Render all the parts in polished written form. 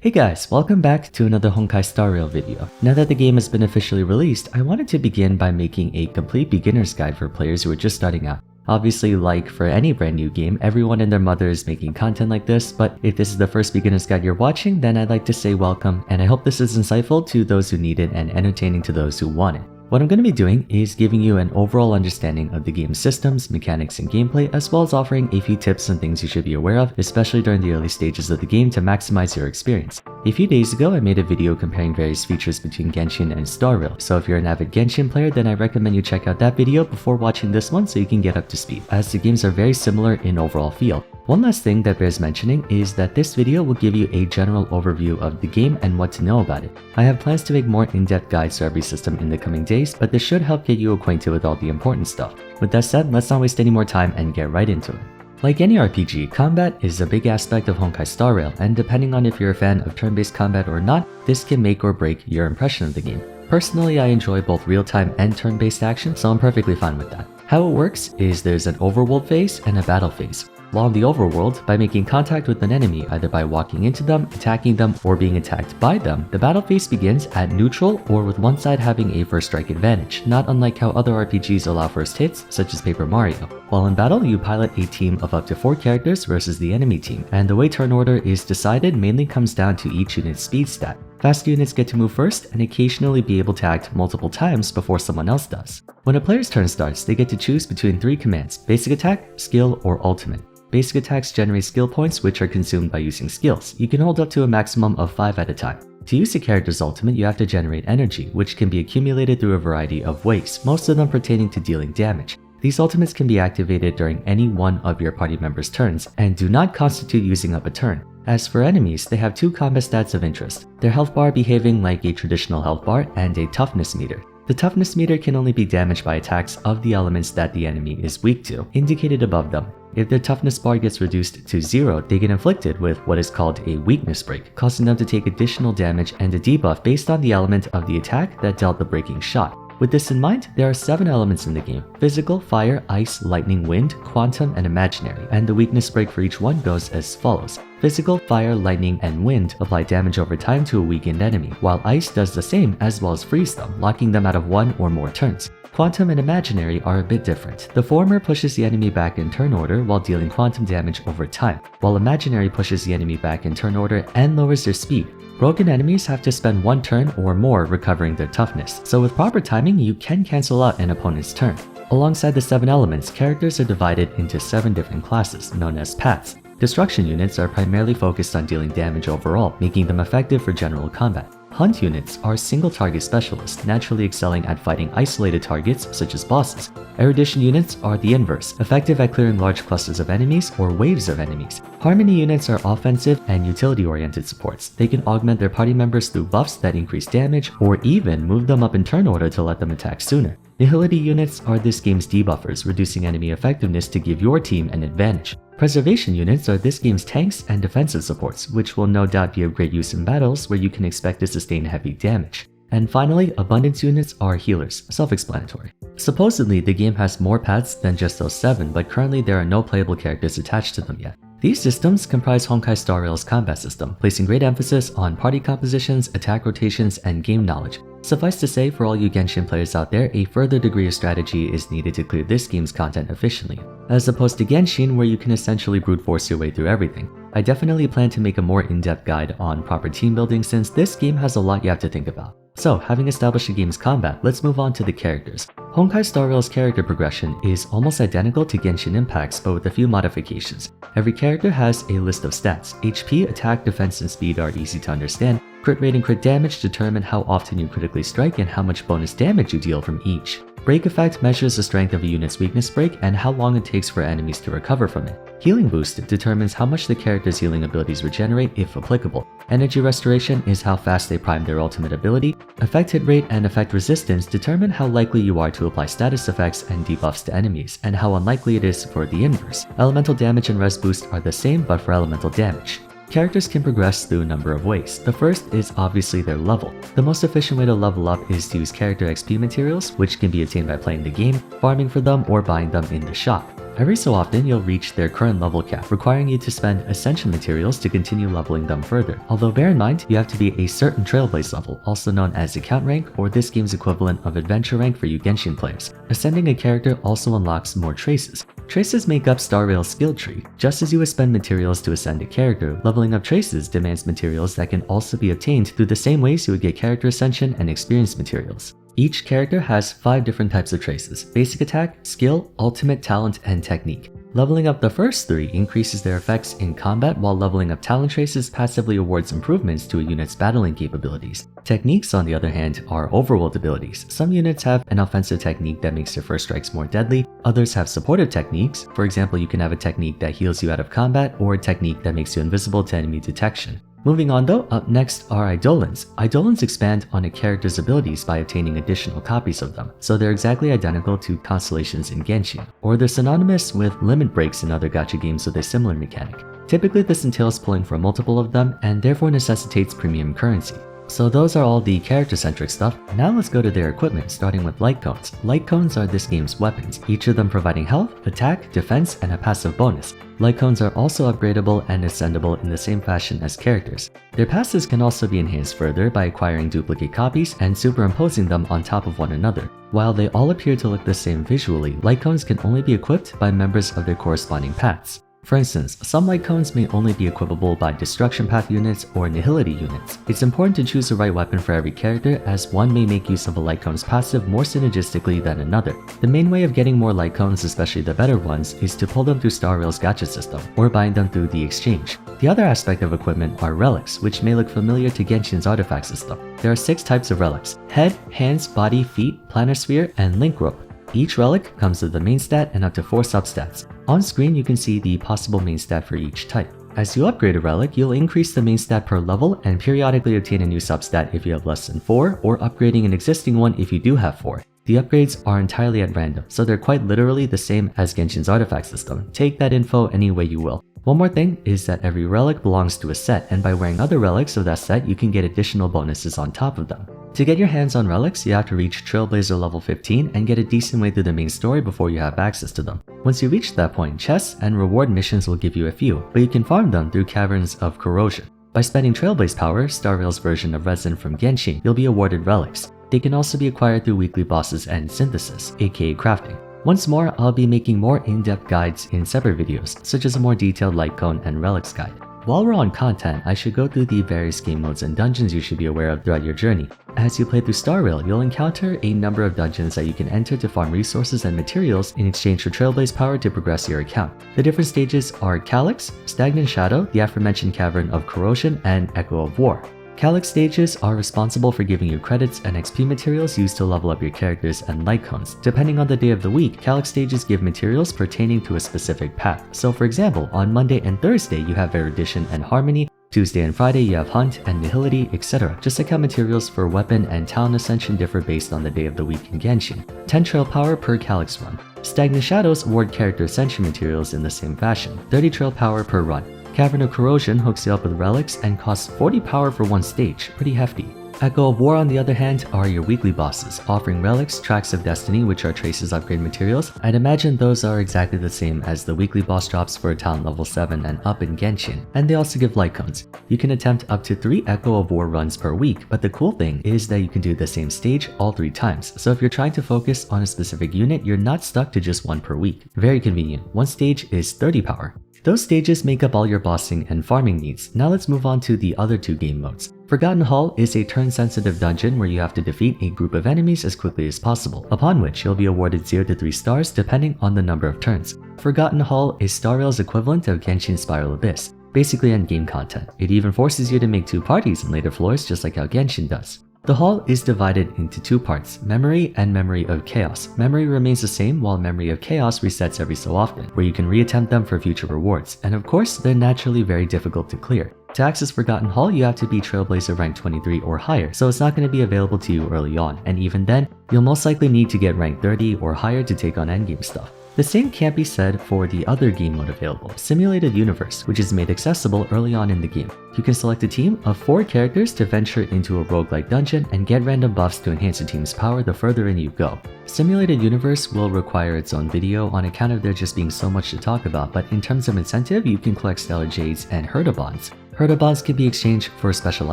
Hey guys, welcome back to another Honkai Star Rail video. Now that the game has been officially released, I wanted to begin by making a complete beginner's guide for players who are just starting out. Obviously, like for any brand new game, everyone and their mother is making content like this, but if this is the first beginner's guide you're watching, then I'd like to say welcome, and I hope this is insightful to those who need it and entertaining to those who want it. What I'm going to be doing is giving you an overall understanding of the game's systems, mechanics, and gameplay, as well as offering a few tips and things you should be aware of, especially during the early stages of the game to maximize your experience. A few days ago, I made a video comparing various features between Genshin and Star Rail, so if you're an avid Genshin player, then I recommend you check out that video before watching this one so you can get up to speed, as the games are very similar in overall feel. One last thing that bears mentioning is that this video will give you a general overview of the game and what to know about it. I have plans to make more in-depth guides to every system in the coming days, but this should help get you acquainted with all the important stuff. With that said, let's not waste any more time and get right into it. Like any RPG, combat is a big aspect of Honkai Star Rail, and depending on if you're a fan of turn-based combat or not, this can make or break your impression of the game. Personally, I enjoy both real-time and turn-based action, so I'm perfectly fine with that. How it works is there's an overworld phase and a battle phase. While in the overworld, by making contact with an enemy either by walking into them, attacking them, or being attacked by them, the battle phase begins at neutral or with one side having a first strike advantage, not unlike how other RPGs allow first hits, such as Paper Mario. While in battle, you pilot a team of up to 4 characters versus the enemy team, and the way turn order is decided mainly comes down to each unit's speed stat. Fast units get to move first and occasionally be able to act multiple times before someone else does. When a player's turn starts, they get to choose between 3 commands: basic attack, skill, or ultimate. Basic attacks generate skill points which are consumed by using skills. You can hold up to a maximum of 5 at a time. To use a character's ultimate, you have to generate energy, which can be accumulated through a variety of ways, most of them pertaining to dealing damage. These ultimates can be activated during any one of your party members' turns, and do not constitute using up a turn. As for enemies, they have 2 combat stats of interest, their health bar behaving like a traditional health bar, and a toughness meter. The toughness meter can only be damaged by attacks of the elements that the enemy is weak to, indicated above them. If their toughness bar gets reduced to 0, they get inflicted with what is called a weakness break, causing them to take additional damage and a debuff based on the element of the attack that dealt the breaking shot. With this in mind, there are 7 elements in the game: physical, fire, ice, lightning, wind, quantum, and imaginary, and the weakness break for each one goes as follows. Physical, fire, lightning, and wind apply damage over time to a weakened enemy, while ice does the same as well as freeze them, locking them out of 1 or more turns. Quantum and imaginary are a bit different. The former pushes the enemy back in turn order while dealing quantum damage over time, while imaginary pushes the enemy back in turn order and lowers their speed. Broken enemies have to spend 1 turn or more recovering their toughness, so with proper timing you can cancel out an opponent's turn. Alongside the 7 elements, characters are divided into 7 different classes, known as paths. Destruction units are primarily focused on dealing damage overall, making them effective for general combat. Hunt units are single-target specialists, naturally excelling at fighting isolated targets such as bosses. Erudition units are the inverse, effective at clearing large clusters of enemies or waves of enemies. Harmony units are offensive and utility-oriented supports. They can augment their party members through buffs that increase damage, or even move them up in turn order to let them attack sooner. Nihility units are this game's debuffers, reducing enemy effectiveness to give your team an advantage. Preservation units are this game's tanks and defensive supports, which will no doubt be of great use in battles where you can expect to sustain heavy damage. And finally, abundance units are healers, self-explanatory. Supposedly, the game has more paths than just those 7, but currently there are no playable characters attached to them yet. These systems comprise Honkai Star Rail's combat system, placing great emphasis on party compositions, attack rotations, and game knowledge. Suffice to say, for all you Genshin players out there, a further degree of strategy is needed to clear this game's content efficiently, as opposed to Genshin where you can essentially brute force your way through everything. I definitely plan to make a more in-depth guide on proper team building since this game has a lot you have to think about. So, having established the game's combat, let's move on to the characters. Honkai Star Rail's character progression is almost identical to Genshin Impact's, but with a few modifications. Every character has a list of stats. HP, attack, defense, and speed are easy to understand. Crit rate and crit damage determine how often you critically strike and how much bonus damage you deal from each. Break effect measures the strength of a unit's weakness break and how long it takes for enemies to recover from it. Healing boost determines how much the character's healing abilities regenerate if applicable. Energy restoration is how fast they prime their ultimate ability. Effect hit rate and effect resistance determine how likely you are to apply status effects and debuffs to enemies, and how unlikely it is for the inverse. Elemental damage and res boost are the same but for elemental damage. Characters can progress through a number of ways. The first is obviously their level. The most efficient way to level up is to use character XP materials, which can be obtained by playing the game, farming for them, or buying them in the shop. Every so often, you'll reach their current level cap, requiring you to spend Ascension materials to continue leveling them further. Although bear in mind, you have to be a certain Trailblaze level, also known as account rank or this game's equivalent of adventure rank for you Genshin players. Ascending a character also unlocks more traces. Traces make up Star Rail's skill tree. Just as you would spend materials to ascend a character, leveling up traces demands materials that can also be obtained through the same ways you would get character ascension and experience materials. Each character has 5 different types of traces: basic attack, skill, ultimate, talent, and technique. Leveling up the first 3 increases their effects in combat, while leveling up talent traces passively awards improvements to a unit's battling capabilities. Techniques, on the other hand, are overworld abilities. Some units have an offensive technique that makes their first strikes more deadly, others have supportive techniques. For example, you can have a technique that heals you out of combat, or a technique that makes you invisible to enemy detection. Moving on though, up next are Eidolons. Eidolons expand on a character's abilities by obtaining additional copies of them, so they're exactly identical to constellations in Genshin, or they're synonymous with limit breaks in other gacha games with a similar mechanic. Typically this entails pulling for multiple of them and therefore necessitates premium currency. So those are all the character-centric stuff. Now let's go to their equipment, starting with light cones. Light cones are this game's weapons, each of them providing health, attack, defense, and a passive bonus. Light cones are also upgradable and ascendable in the same fashion as characters. Their passives can also be enhanced further by acquiring duplicate copies and superimposing them on top of one another. While they all appear to look the same visually, light cones can only be equipped by members of their corresponding paths. For instance, some light cones may only be equipable by Destruction Path units or Nihility units. It's important to choose the right weapon for every character, as one may make use of a light cone's passive more synergistically than another. The main way of getting more light cones, especially the better ones, is to pull them through Star Rail's gacha system, or buying them through the exchange. The other aspect of equipment are relics, which may look familiar to Genshin's artifact system. There are 6 types of relics: head, hands, body, feet, planar sphere, and link rope. Each relic comes with the main stat and up to 4 substats. On screen you can see the possible main stat for each type. As you upgrade a relic, you'll increase the main stat per level and periodically obtain a new substat if you have less than 4, or upgrading an existing one if you do have 4. The upgrades are entirely at random, so they're quite literally the same as Genshin's artifact system. Take that info any way you will. One more thing is that every relic belongs to a set, and by wearing other relics of that set, you can get additional bonuses on top of them. To get your hands on relics, you have to reach Trailblazer level 15 and get a decent way through the main story before you have access to them. Once you reach that point, chests and reward missions will give you a few, but you can farm them through Caverns of Corrosion. By spending Trailblaze power, Star Rail's version of resin from Genshin, you'll be awarded relics. They can also be acquired through weekly bosses and synthesis, aka crafting. Once more, I'll be making more in-depth guides in separate videos, such as a more detailed light cone and relics guide. While we're on content, I should go through the various game modes and dungeons you should be aware of throughout your journey. As you play through Star Rail, you'll encounter a number of dungeons that you can enter to farm resources and materials in exchange for Trailblaze power to progress your account. The different stages are Calyx, Stagnant Shadow, the aforementioned Cavern of Corrosion, and Echo of War. Calyx stages are responsible for giving you credits and XP materials used to level up your characters and light cones. Depending on the day of the week, Calyx stages give materials pertaining to a specific path. So for example, on Monday and Thursday you have Erudition and Harmony, Tuesday and Friday you have Hunt and Nihility, etc. Just like how materials for weapon and talent ascension differ based on the day of the week in Genshin. 10 trail power per Calyx run. Stagnant Shadows award character ascension materials in the same fashion, 30 trail power per run. Cavern of Corrosion hooks you up with relics and costs 40 power for one stage, pretty hefty. Echo of War on the other hand are your weekly bosses, offering relics, tracks of destiny which are traces upgrade materials. I'd imagine those are exactly the same as the weekly boss drops for talent level 7 and up in Genshin, and they also give light cones. You can attempt up to 3 Echo of War runs per week, but the cool thing is that you can do the same stage all 3 times, so if you're trying to focus on a specific unit, you're not stuck to just one per week. Very convenient. One stage is 30 power. Those stages make up all your bossing and farming needs. Now let's move on to the other 2 game modes. Forgotten Hall is a turn-sensitive dungeon where you have to defeat a group of enemies as quickly as possible, upon which you'll be awarded 0 to 3 stars depending on the number of turns. Forgotten Hall is Star Rail's equivalent of Genshin's Spiral Abyss, basically endgame content. It even forces you to make 2 parties in later floors just like how Genshin does. The hall is divided into 2 parts, Memory and Memory of Chaos. Memory remains the same while Memory of Chaos resets every so often, where you can reattempt them for future rewards, and of course they're naturally very difficult to clear. To access Forgotten Hall, you have to be Trailblazer rank 23 or higher, so it's not going to be available to you early on, and even then, you'll most likely need to get rank 30 or higher to take on endgame stuff. The same can't be said for the other game mode available, Simulated Universe, which is made accessible early on in the game. You can select a team of 4 characters to venture into a roguelike dungeon and get random buffs to enhance your team's power the further in you go. Simulated Universe will require its own video on account of there just being so much to talk about, but in terms of incentive, you can collect Stellar Jades and Herda-Bonds. Herda-Bonds can be exchanged for special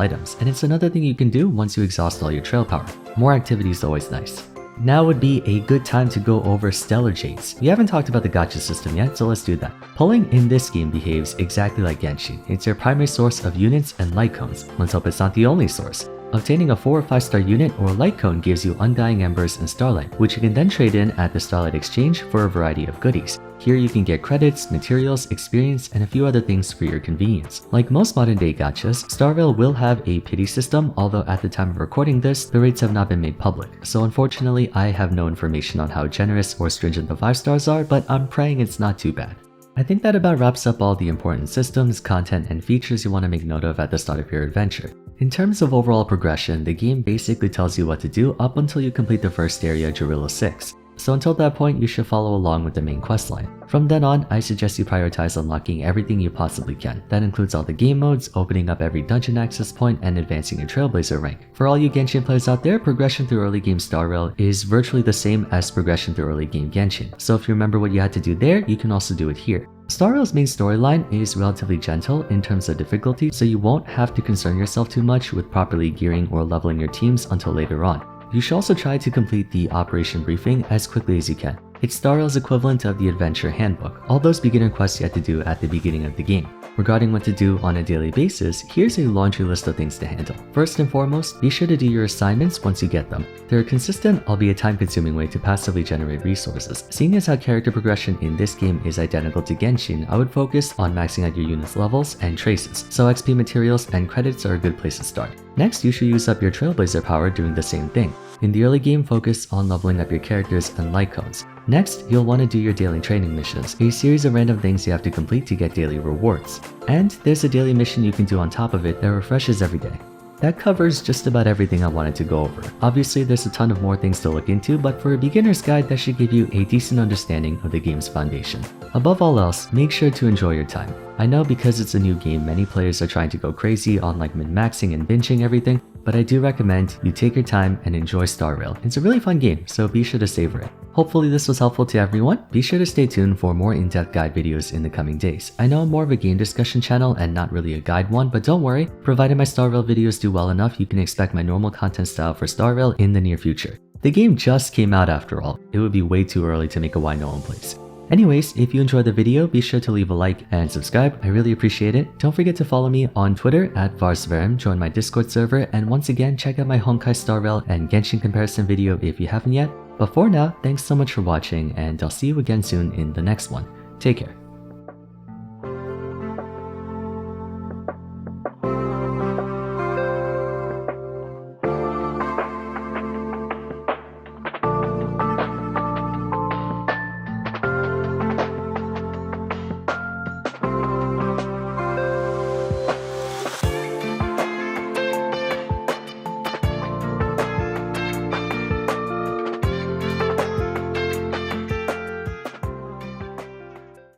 items, and it's another thing you can do once you exhaust all your trail power. More activity is always nice. Now would be a good time to go over Stellar Jades. We haven't talked about the gacha system yet, so let's do that. Pulling in this game behaves exactly like Genshin. It's your primary source of units and light cones. Let's hope it's not the only source. Obtaining a 4 or 5 star unit or light cone gives you Undying Embers and Starlight, which you can then trade in at the Starlight Exchange for a variety of goodies. Here you can get credits, materials, experience, and a few other things for your convenience. Like most modern day gachas, Starrail will have a pity system, although at the time of recording this, the rates have not been made public. So unfortunately, I have no information on how generous or stringent the 5 stars are, but I'm praying it's not too bad. I think that about wraps up all the important systems, content, and features you want to make note of at the start of your adventure. In terms of overall progression, the game basically tells you what to do up until you complete the first area, Jarilla 6. So until that point, you should follow along with the main questline. From then on, I suggest you prioritize unlocking everything you possibly can. That includes all the game modes, opening up every dungeon access point, and advancing your Trailblazer rank. For all you Genshin players out there, progression through early game Star Rail is virtually the same as progression through early game Genshin. So if you remember what you had to do there, you can also do it here. Star Rail's main storyline is relatively gentle in terms of difficulty, so you won't have to concern yourself too much with properly gearing or leveling your teams until later on. You should also try to complete the Operation Briefing as quickly as you can. It's Star Rail's equivalent of the Adventure Handbook, all those beginner quests you have to do at the beginning of the game. Regarding what to do on a daily basis, here's a laundry list of things to handle. First and foremost, be sure to do your assignments once you get them. They're a consistent, albeit time-consuming way to passively generate resources. Seeing as how character progression in this game is identical to Genshin, I would focus on maxing out your units' levels and traces, so XP materials and credits are a good place to start. Next, you should use up your Trailblazer power doing the same thing. In the early game, focus on leveling up your characters and light cones. Next, you'll want to do your daily training missions, a series of random things you have to complete to get daily rewards. And there's a daily mission you can do on top of it that refreshes every day. That covers just about everything I wanted to go over. Obviously, there's a ton of more things to look into, but for a beginner's guide, that should give you a decent understanding of the game's foundation. Above all else, make sure to enjoy your time. I know because it's a new game, many players are trying to go crazy on like min-maxing and binging everything, but I do recommend you take your time and enjoy Star Rail. It's a really fun game, so be sure to savor it. Hopefully this was helpful to everyone. Be sure to stay tuned for more in-depth guide videos in the coming days. I know I'm more of a game discussion channel and not really a guide one, but don't worry, provided my Star Rail videos do well enough, you can expect my normal content style for Star Rail in the near future. The game just came out after all. It would be way too early to make a why no one plays. Anyways, if you enjoyed the video, be sure to leave a like and subscribe. I really appreciate it. Don't forget to follow me on Twitter at Vars, join my Discord server, and once again, check out my Honkai Star Rail and Genshin comparison video if you haven't yet. But for now, thanks so much for watching, and I'll see you again soon in the next one. Take care.